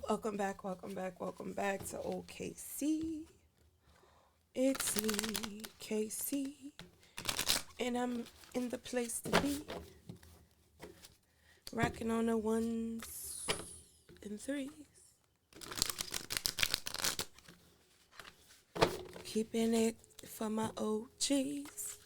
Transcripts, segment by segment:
Welcome back to OKC. It's me, KC, and I'm in the place to be, rocking on the ones and threes, keeping it for my OGs.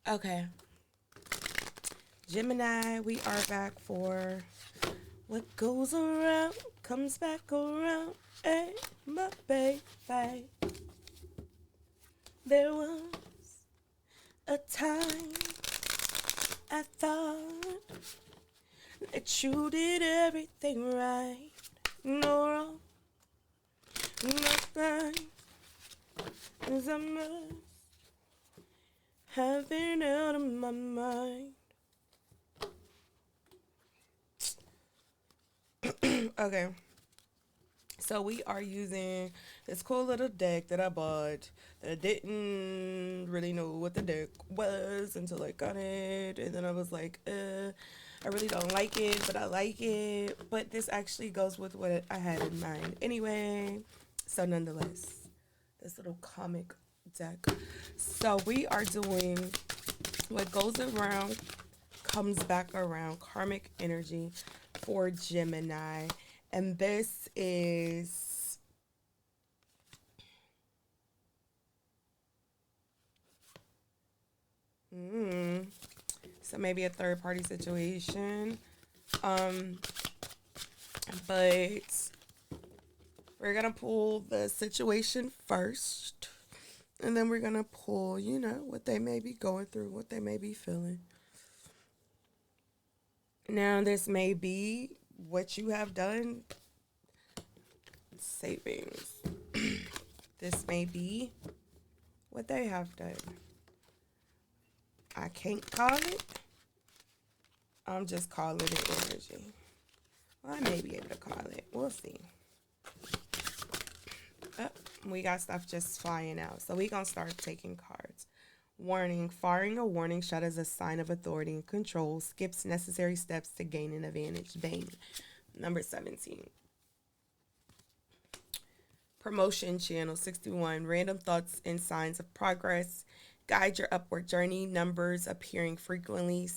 Okay, Gemini, we are back for what goes around comes back around. Hey, my baby. There was a time I thought that you did everything right. No wrong, nothing. 'Cause I must have been out of my mind. Okay, so we are using this cool little deck that I bought that I didn't really know what the deck was until I got it. And then I was like, I really don't like it, but I like it. But this actually goes with what I had in mind anyway. So, nonetheless, this little comic deck. So, we are doing what goes around comes back around, karmic energy for Gemini. And this is mm, so maybe a third party situation. Um, but we're gonna pull the situation first, and then we're gonna pull, what they may be going through, what they may be feeling. Now, this may be what you have done, savings. This may be what they have done. I can't call it. I'm just calling it energy. Well, I may be able to call it. We'll see. Oh, we got stuff just flying out. So we gonna start taking cards. Warning. Firing a warning shot is a sign of authority and control. Skips necessary steps to gain an advantage. Bang. Number 17. Promotion channel 61. Random thoughts and signs of progress. Guide your upward journey. Numbers appearing frequently.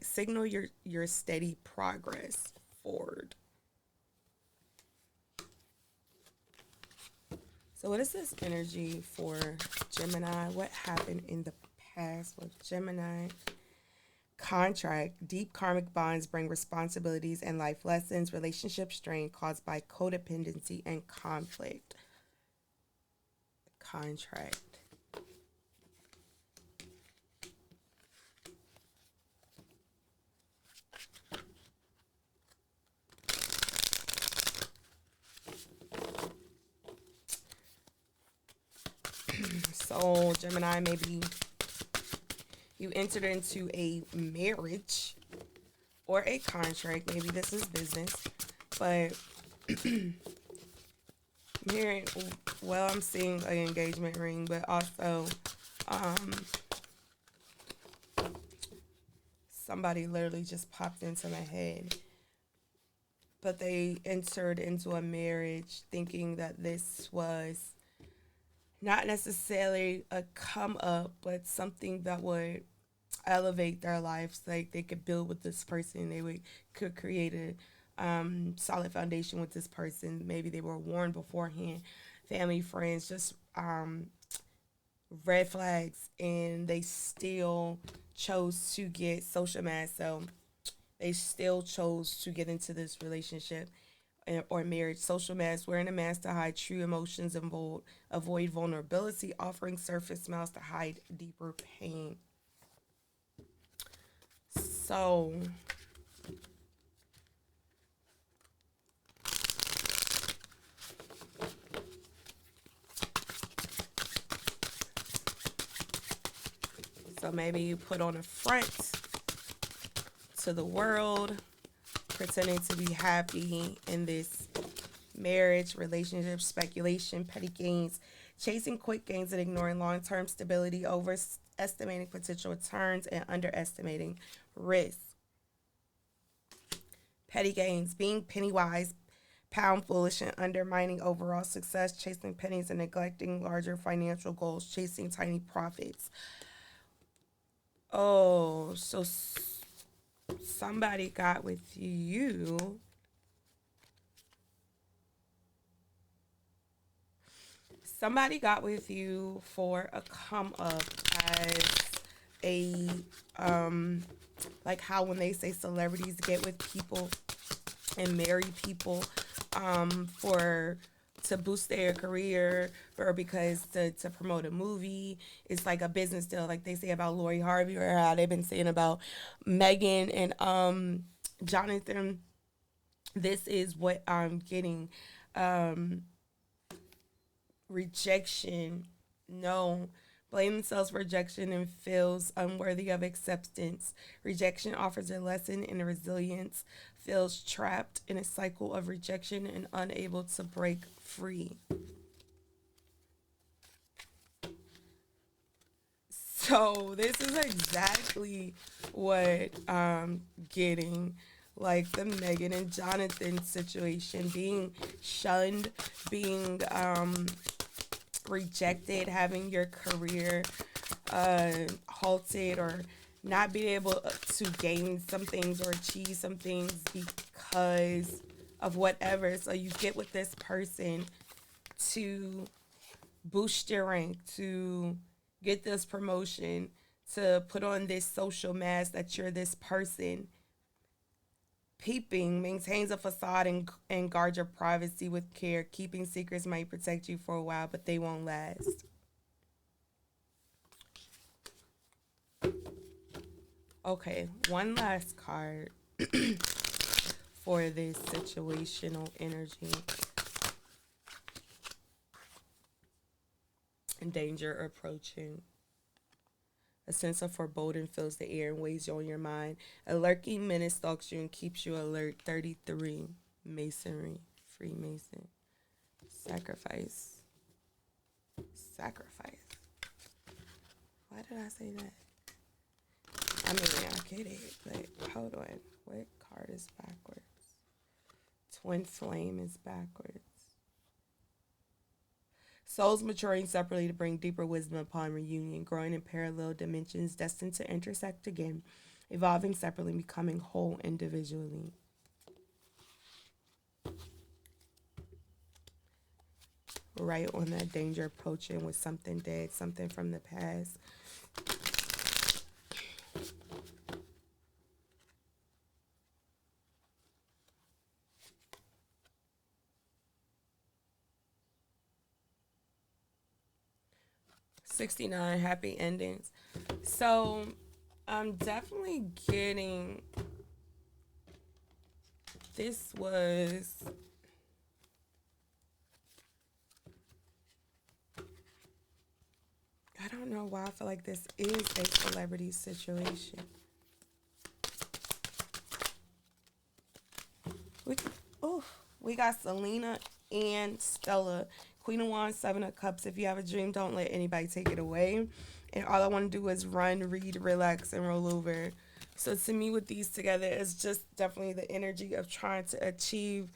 Signal your steady progress forward. So, what is this energy for Gemini? What happened in the past with Gemini? Contract. Deep karmic bonds bring responsibilities and life lessons. Relationship strain caused by codependency and conflict. Contract. So, Gemini, maybe you entered into a marriage or a contract. Maybe this is business, but here, well, I'm seeing an engagement ring, but also um, somebody literally just popped into my head. But they entered into a marriage thinking that this was not necessarily a come up, but something that would elevate their lives. Like they could build with this person, could create a solid foundation with this person. Maybe they were warned beforehand, family, friends, just red flags, and they still chose to get social mass. So they still chose to get into this relationship or marriage. Social mask, wearing a mask to hide true emotions and avoid vulnerability, offering surface smiles to hide deeper pain. So, so maybe you put on a front to the world, pretending to be happy in this marriage, relationship, speculation, petty gains, chasing quick gains and ignoring long term stability, overestimating potential returns and underestimating risk. petty gains, being penny wise, pound foolish, and undermining overall success, chasing pennies and neglecting larger financial goals, chasing tiny profits. Oh, so somebody got with you. Somebody got with you for a come up as a like how when they say celebrities get with people and marry people for to boost their career or because to promote a movie. It's like a business deal, like they say about Lori Harvey or how they've been saying about Megan and Jonathan. This is what I'm getting. Um, Rejection. No. Blame themselves for rejection and feels unworthy of acceptance. Rejection offers a lesson in resilience, feels trapped in a cycle of rejection and unable to break free. So this is exactly what I'm getting. Like the Megan and Jonathan situation, being shunned, being rejected, having your career halted, or not being able to gain some things or achieve some things because of whatever. So you get with this person to boost your rank, to get this promotion, to put on this social mask that you're this person. Peeping maintains a facade and guard your privacy with care. Keeping secrets might protect you for a while, but they won't last. Okay, one last card for this situational energy. Danger approaching. A sense of foreboding fills the air and weighs on your mind. A lurking menace stalks you and keeps you alert. 33. Masonry. Freemason. Sacrifice. Sacrifice. Why did I say that? I mean, I get it, but hold on. What card is backwards? Twin Flame is backwards. Souls maturing separately to bring deeper wisdom upon reunion, growing in parallel dimensions, destined to intersect again, evolving separately, becoming whole individually. Right on that danger approaching with something dead, something from the past. $69 happy endings. So I'm definitely getting, this was, I don't know why I feel like this is a celebrity situation. We got Selena and Stella. Queen of Wands, Seven of Cups. If you have a dream, don't let anybody take it away. And all I want to do is run, read, relax, and roll over. So to me, with these together, it's just definitely the energy of trying to achieve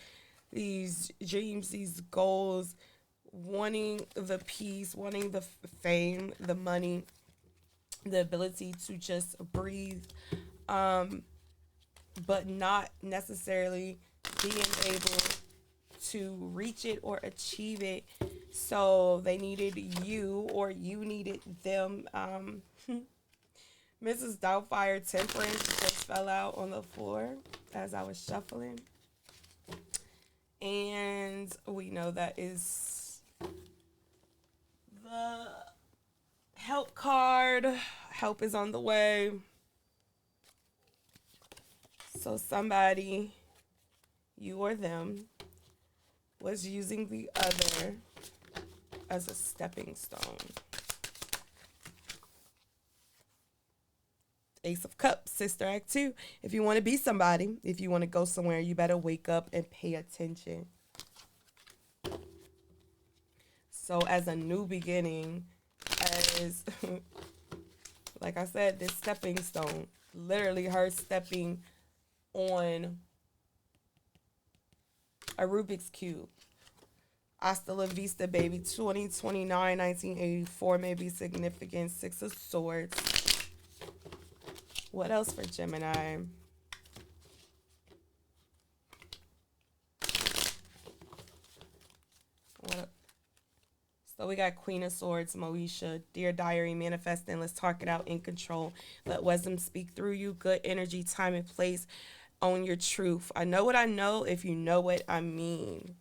these dreams, these goals, wanting the peace, wanting the fame, the money, the ability to just breathe, but not necessarily being able to reach it or achieve it. So they needed you, or you needed them. Mrs. Doubtfire Temperance just fell out on the floor as I was shuffling. And we know that is the help card. Help is on the way. So somebody, you or them, was using the other as a stepping stone. Ace of Cups, Sister Act 2. If you want to be somebody, if you want to go somewhere, you better wake up and pay attention. So as a new beginning, as like I said, this stepping stone, literally her stepping on A Rubik's Cube. Hasta la vista, baby. 2029, 1984 may be significant. Six of Swords. What else for Gemini? What? So we got Queen of Swords, Moesha. Dear Diary, manifesting. Let's talk it out. In control. Let wisdom speak through you. Good energy, time and place. Own your truth. I know what I know if you know what I mean.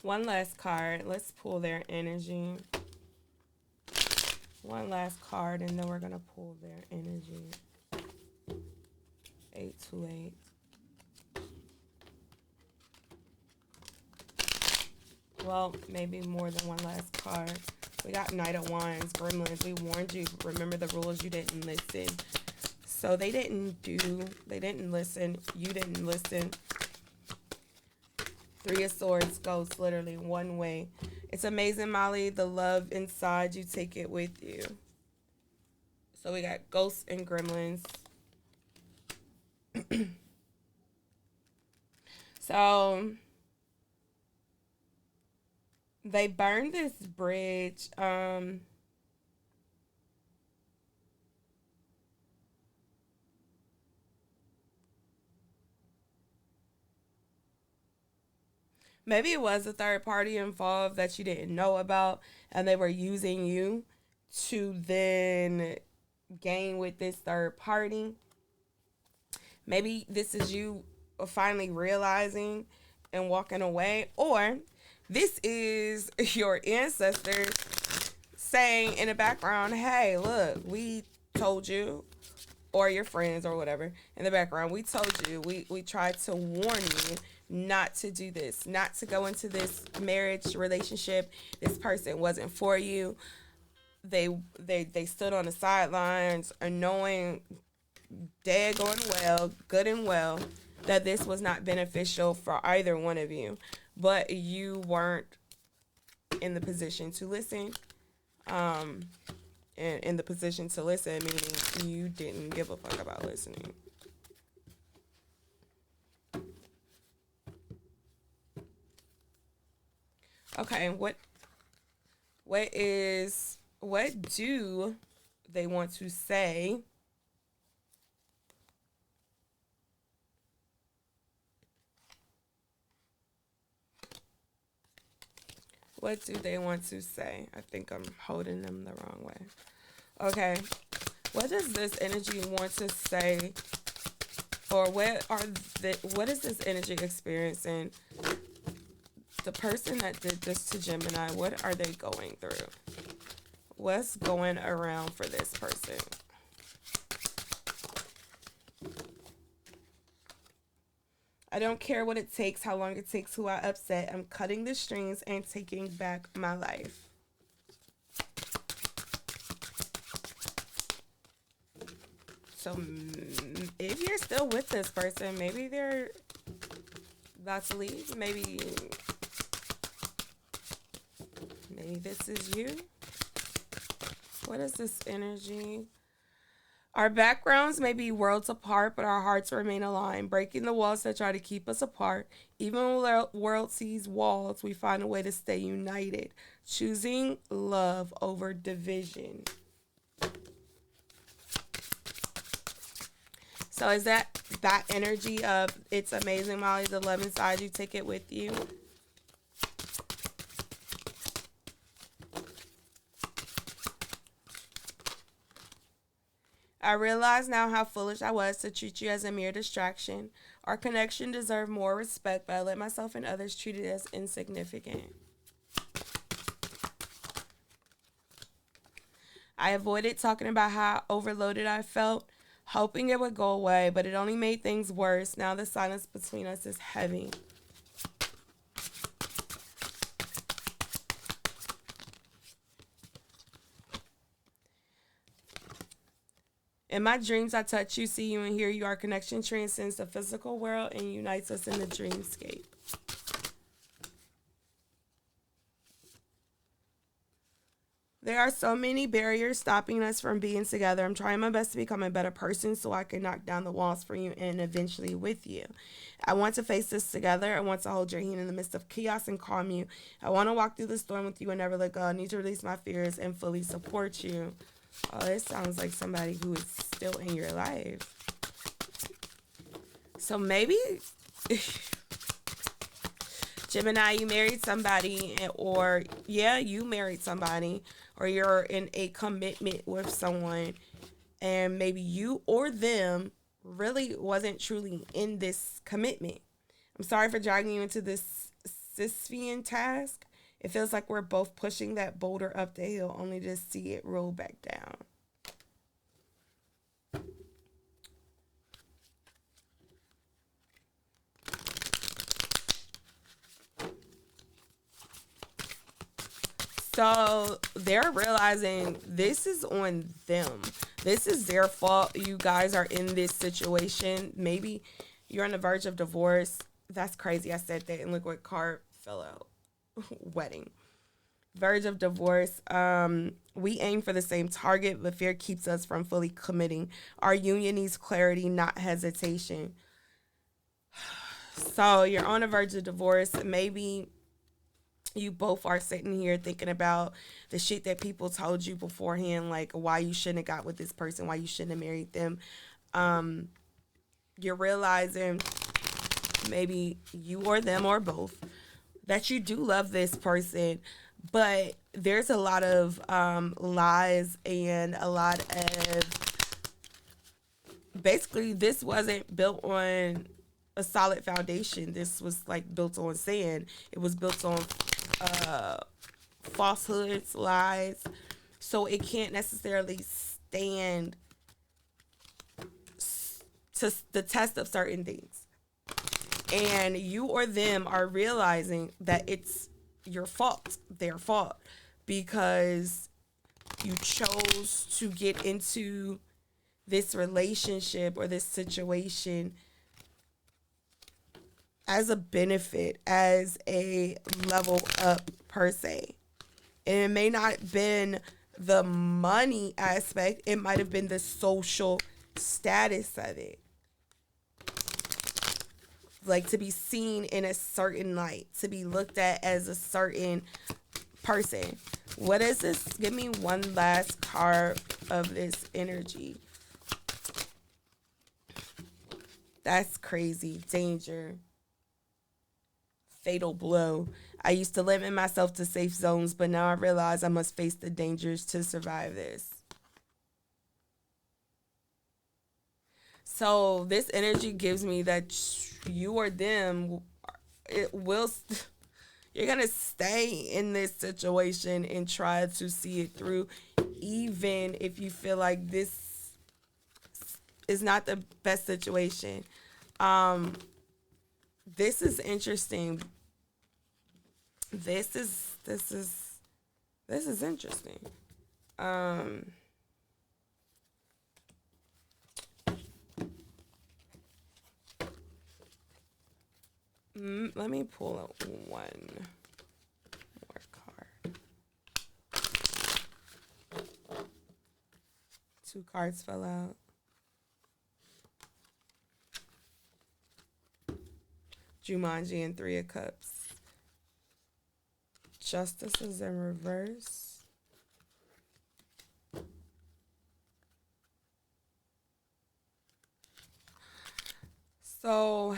One last card. Let's pull their energy. One last card, and then we're going to pull their energy. 828. Well, maybe more than one last card. We got Knight of Wands, Gremlins. We warned you. Remember the rules. You didn't listen. So they didn't listen. You didn't listen. Three of Swords goes literally one way. It's amazing, Molly. The love inside, you take it with you. So we got Ghosts and Gremlins. So they burned this bridge. Maybe it was a third party involved that you didn't know about, and they were using you to then gain with this third party. Maybe this is you finally realizing and walking away, or this is your ancestors saying in the background, hey, look, we told you, or your friends or whatever in the background, we told you, we tried to warn you not to do this, not to go into this marriage relationship. This person wasn't for you. They stood on the sidelines, knowing daggone well, good and well, that this was not beneficial for either one of you. But you weren't in the position to listen. And in the position to listen, meaning you didn't give a fuck about listening. Okay, what do they want to say? What do they want to say? I think I'm holding them the wrong way. Okay. What does this energy want to say? Or what is this energy experiencing? The person that did this to Gemini, what are they going through? What's going around for this person? I don't care what it takes, how long it takes, who I upset. I'm cutting the strings and taking back my life. So if you're still with this person, maybe they're about to leave. Maybe this is you. What is this energy? Our backgrounds may be worlds apart, but our hearts remain aligned, breaking the walls that try to keep us apart. Even when the world sees walls, we find a way to stay united, choosing love over division. So is that energy of it's amazing, Molly, the love inside you, take it with you? I realize now how foolish I was to treat you as a mere distraction. Our connection deserved more respect, but I let myself and others treat it as insignificant. I avoided talking about how overloaded I felt, hoping it would go away, but it only made things worse. Now the silence between us is heavy. In my dreams, I touch you, see you, and hear you. Our connection transcends the physical world and unites us in the dreamscape. There are so many barriers stopping us from being together. I'm trying my best to become a better person so I can knock down the walls for you and eventually with you. I want to face this together. I want to hold your hand in the midst of chaos and calm you. I want to walk through the storm with you and never let go. I need to release my fears and fully support you. Oh, it sounds like somebody who is still in your life. So maybe Gemini, you married somebody, or yeah, you married somebody, or you're in a commitment with someone, and maybe you or them really wasn't truly in this commitment. I'm sorry for dragging you into this Sisyphean task. It feels like we're both pushing that boulder up the hill only to see it roll back down. So they're realizing this is on them. This is their fault. You guys are in this situation. Maybe you're on the verge of divorce. That's crazy. I said that, and look what card fell out. Wedding. Verge of divorce. We aim for the same target, but fear keeps us from fully committing. Our union needs clarity, not hesitation. So you're on the verge of divorce. Maybe you both are sitting here thinking about the shit that people told you beforehand, like why you shouldn't have got with this person, why you shouldn't have married them. You're realizing, maybe you or them or both, that you do love this person, but there's a lot of lies and a lot of, basically this wasn't built on a solid foundation. This was like built on sand. It was built on falsehoods, lies. So it can't necessarily stand to the test of certain things. And you or them are realizing that it's your fault, their fault, because you chose to get into this relationship or this situation as a benefit, as a level up per se. And it may not have been the money aspect, it might have been the social status of it. Like to be seen in a certain light, to be looked at as a certain person. What is this? Give me one last card of this energy. That's crazy. Danger. Fatal blow. I used to limit myself to safe zones, but now I realize I must face the dangers to survive this. So this energy gives me that you or them, it will, you're going to stay in this situation and try to see it through, even if you feel like this is not the best situation. This is interesting. This is interesting. Let me pull out one more card. Two cards fell out. Jumanji and Three of Cups. Justice is in reverse. So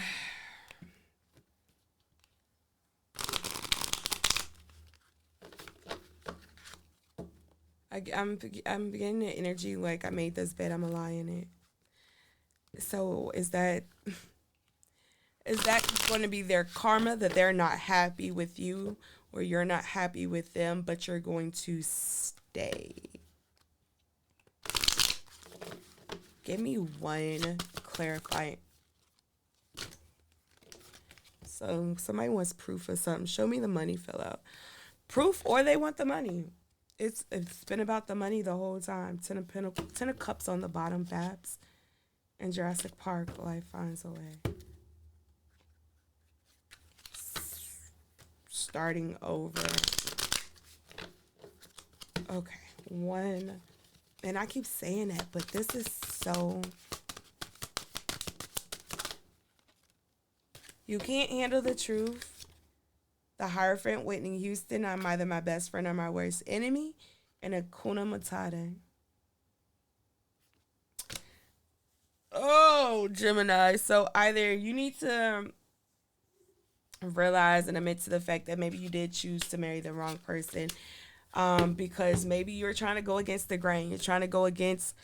I'm getting the energy like I made this bed, I'm a lie in it. So is that going to be their karma, that they're not happy with you or you're not happy with them, but you're going to stay? Give me one clarifying. So somebody wants proof of something. Show me the money fell out. Proof, or they want the money. It's been about the money the whole time. Ten of Cups on the bottom, Babs. In Jurassic Park, life finds a way. Starting over. Okay, one. And I keep saying that, but this is so. You can't handle the truth. The Hierophant, Whitney Houston. I'm either my best friend or my worst enemy. And Hakuna Matata. Oh, Gemini. So either you need to realize and admit to the fact that maybe you did choose to marry the wrong person, because maybe you're trying to go against the grain. You're trying to go against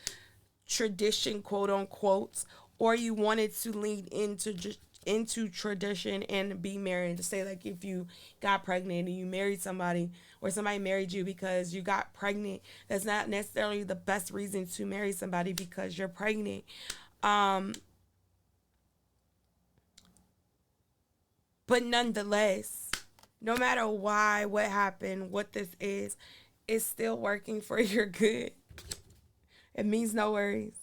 tradition, quote unquote, or you wanted to lead into tradition and be married. To say, like, if you got pregnant and you married somebody, or somebody married you because you got pregnant, that's not necessarily the best reason to marry somebody because you're pregnant. Um, but nonetheless, no matter why, what happened, what this is, it's still working for your good. It means no worries.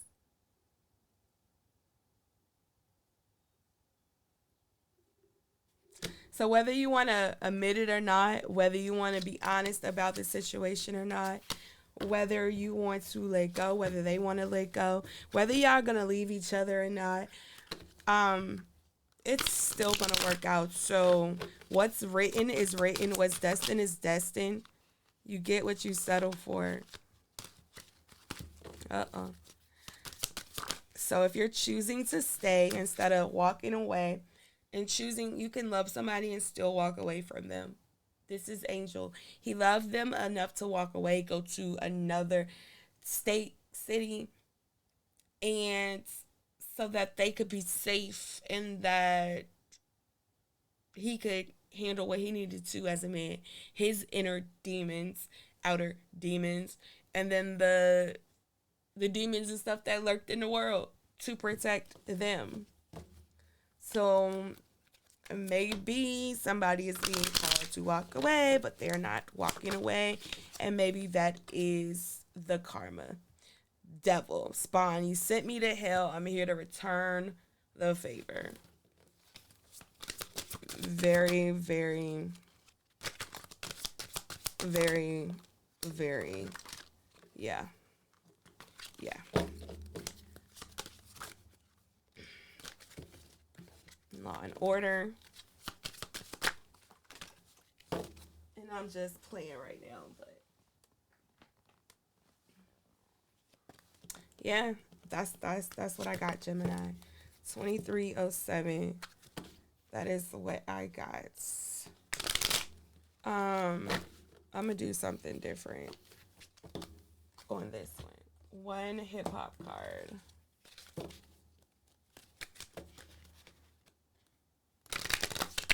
So whether you want to admit it or not, whether you want to be honest about the situation or not, whether you want to let go, whether they want to let go, whether y'all going to leave each other or not, um, it's still going to work out. So what's written is written. What's destined is destined. You get what you settle for. So if you're choosing to stay instead of walking away, and choosing, you can love somebody and still walk away from them. This is Angel. He loved them enough to walk away, go to another state, city, and so that they could be safe and that he could handle what he needed to as a man. His inner demons, outer demons, and then the demons and stuff that lurked in the world to protect them. So maybe somebody is being called to walk away, but they're not walking away. And maybe that is the karma. Devil, Spawn, you sent me to hell. I'm here to return the favor. Very, very, very, very, yeah. Yeah. Law and Order. And I'm just playing right now, but yeah, that's what I got, Gemini. 2307. That is what I got. I'm gonna do something different on this one. One hip hop card.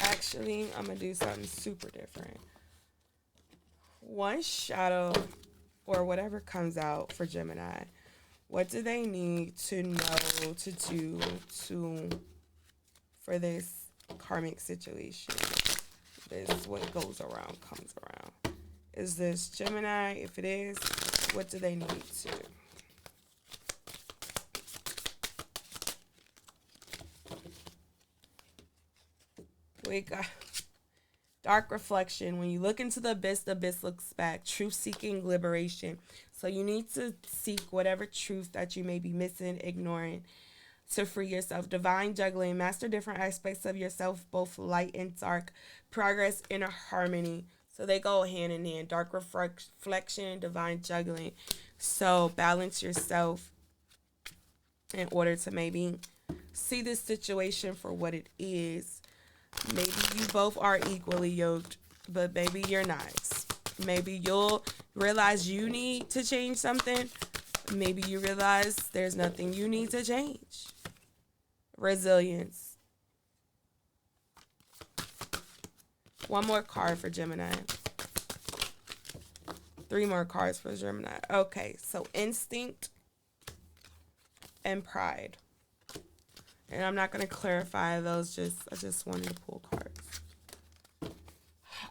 Actually, I'm going to do something super different. One shadow, or whatever comes out for Gemini. What do they need to know to do for this karmic situation? This what goes around comes around. Is this Gemini? If it is, what do they need to do? We got dark reflection. When you look into the abyss looks back. Truth-seeking liberation. So you need to seek whatever truth that you may be missing, ignoring, to free yourself. Divine juggling. Master different aspects of yourself, both light and dark. Progress in a harmony. So they go hand in hand. Dark reflection, divine juggling. So balance yourself in order to maybe see this situation for what it is. Maybe you both are equally yoked, but maybe you're not. Maybe you'll realize you need to change something. Maybe you realize there's nothing you need to change. Resilience. One more card for Gemini. 3 more cards for Gemini. Okay, so instinct and pride. And I'm not going to clarify those. I just wanted to pull cards.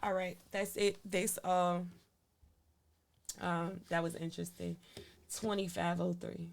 All right, that's it. This that was interesting. 2503.